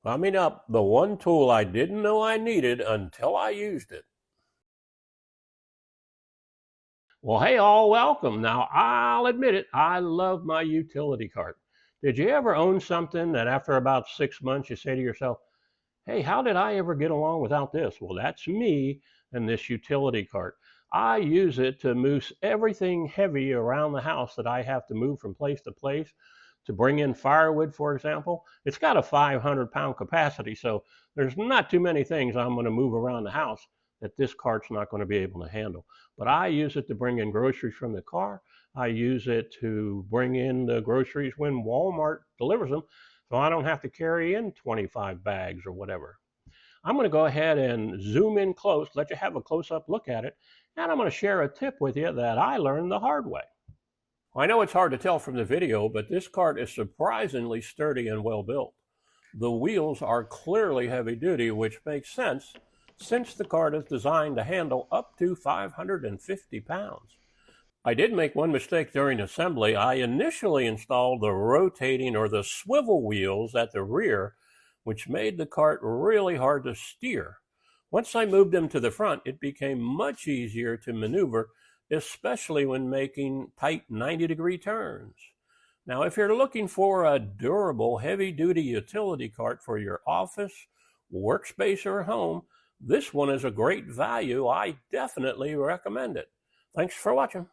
Coming up, the one tool I didn't know I needed until I used it. Well, hey all, welcome. Now, I'll admit it, I love my utility cart. Did you ever own something that after about 6 months you say to yourself, hey, how did I ever get along without this? Well, that's me and this utility cart. I use it to move everything heavy around the house that I have to move from place to place to bring in firewood, for example. It's got a 500-pound capacity, so there's not too many things I'm going to move around the house that this cart's not going to be able to handle. But I use it to bring in groceries from the car. I use it to bring in the groceries when Walmart delivers them, so I don't have to carry in 25 bags or whatever. I'm going to go ahead and zoom in close, let you have a close-up look at it, and I'm going to share a tip with you that I learned the hard way. I know it's hard to tell from the video, but this cart is surprisingly sturdy and well built. The wheels are clearly heavy duty, which makes sense since the cart is designed to handle up to 550 pounds. I did make one mistake during assembly. I initially installed the rotating or the swivel wheels at the rear, which made the cart really hard to steer. Once I moved them to the front, it became much easier to maneuver, especially when making tight 90-degree turns. Now, if you're looking for a durable, heavy-duty utility cart for your office, workspace, or home, this one is a great value. I definitely recommend it. Thanks for watching.